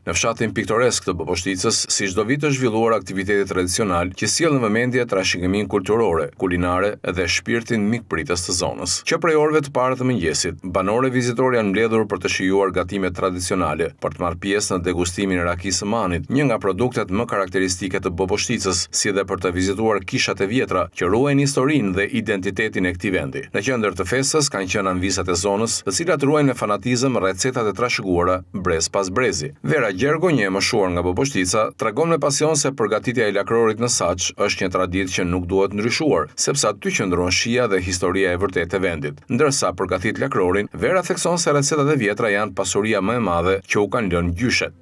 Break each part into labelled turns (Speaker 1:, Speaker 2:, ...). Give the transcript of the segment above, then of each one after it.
Speaker 1: Në fshatin piktoresk të Boboshticës, si çdo vit është zhvilluar aktiviteti tradicional që sjell në vëmendje trashëgiminë kulturore, kulinare dhe shpirtin mikpritës të zonës. Që prej orëve të parë të mëngjesit, banorë vizitorë janë mbledhur për të shijuar gatimet tradicionale, për të marrë pjesë në degustimin e rakisë së manit, një nga produktet më karakteristike të Boboshticës, si dhe për të vizituar kishat e vjetra që ruajnë historinë dhe identitetin e këtij vendi. Në qendër të festës kanë qenë anvisat e zonës, të cilat ruajnë me fanatizëm recetat e trashëguara brez pas brezi. Vera Gjergo, një e moshuar nga Boboshtica, tregon me pasion se përgatitja e lakrorit në saç është një traditë që nuk duhet ndryshuar, sepse aty qëndron shija dhe historia e vërtetë e vendit. Ndërsa përgatit lakrorin, Vera thekson se recetat e vjetra janë pasuria më e madhe që u kanë lënë gjyshet.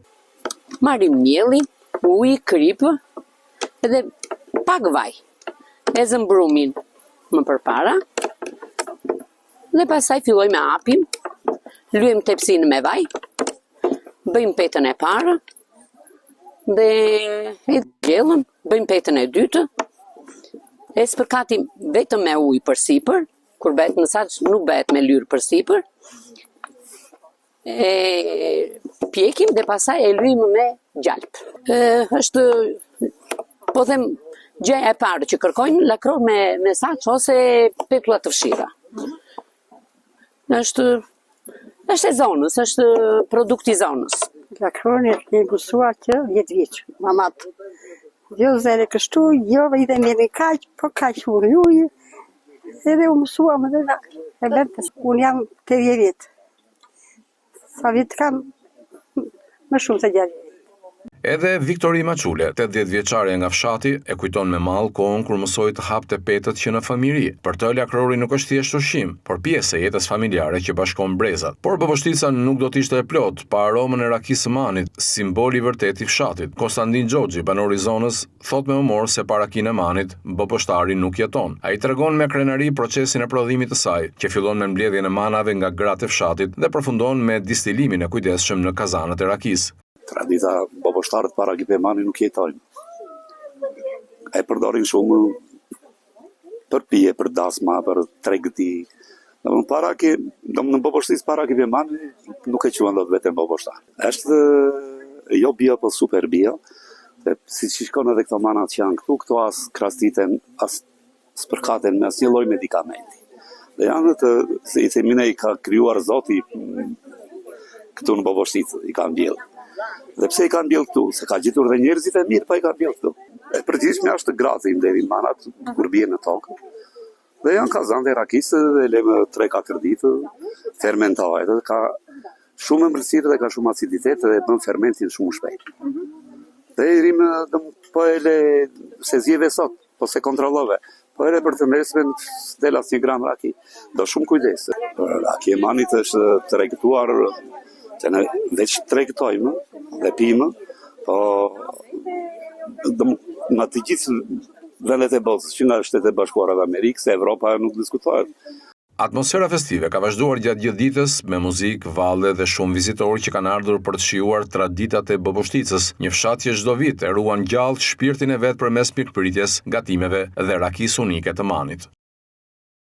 Speaker 2: Marrim mielli, ujë, kripë edhe pak vaj. E zëmbrumin më përpara dhe pastaj filloj me apim, lyem tepsinë me vaj, bëjmë petën e parë dhe e gjellëm, bëjmë petën e dytë, e spërkatim vetëm me ujë përsipër, kur bëhet në saç nuk bëhet me lyrë përsipër, e pjekim dhe pastaj e lyjmë me gjalp. Është, po them, gjë e parë që kërkojnë lakror me saç ose petulla të fshira. Është e zonës, është produkt i zonës.
Speaker 3: Lakroni e mësuar që 10 vjeç, mamat. Jo zere kështu, jo edhe me kaq, po kaq ujë. Edhe u mësuam edhe na. E bërtës, unë jam 80 vjet. Sa vit kam, më shumë se 6 vjet.
Speaker 1: Edhe Viktori Maçule, 80 vjeçare nga fshati, e kujton me mall kohën kur mësoi të hapte petët që në fëmijëri. Për të lakrori nuk është thjesht ushqim, por pjesë e jetës familjare që bashkon brezat. Por Boboshtica nuk do të ishte e plot pa aromën e rakisë së manit, simboli i vërtet i fshatit. Konstantin Xhoxhi, banor i zonës, thot me humor se para kinë e manit, boboshtari nuk jeton. Ai tregon me krenari procesin e prodhimit të saj, që fillon me mbledhjen e manave nga gratë e fshatit dhe përfundon me distilimin e kujdesshëm në kazanët e rakisë.
Speaker 4: Tradita boboshtarët para Gipemani nuk jetojnë. E përdorin shumë për pije, për dasma, për tregti. Në Boboshticë para Gipemani nuk e quhen dot vetëm boboshtar. Është jo bio, po super bio. Dhe si shikon edhe këto manat që janë këtu as krastiten, as spërkaten me asnjë lloj medikamenti. Dhe janë se i themine i ka krijuar Zoti këtu në Boboshticë, i ka mbjellë. Dhe pse i kanë mbjellë këtu? Se ka gjetur dhe njerëzit e mirë pa i ka mbjellë këtu. E përgjithshme është gratë i mbledhin manat kur bie në tokë. Dhe janë kazan dhe rakisë dhe lëmë 3-4 ditë fermentohet. Dhe ka shumë ëmbëlsirë dhe ka shumë aciditet dhe bën fermentin shumë shpejt. Dhe i rimë po e le se zjeve sot, po se kontrollove. Po edhe për të mesmen del as 1 gram raki. Do shumë kujdes. Raki e manit është tregtuar që ne veç tregtojmë dhe pimë, po në të gjithë vendet e botës, që nga Shtetet e Bashkuara të Amerikës, Evropa nuk diskutohet.
Speaker 1: Atmosfera festive ka vazhduar gjatë gjithë ditës me muzikë, valle dhe shumë vizitorë që kanë ardhur për të shijuar traditat e Boboshticës, një fshat që çdo vit e ruan gjallë shpirtin e vet përmes mikpritjes, gatimeve dhe rakisë unike të manit.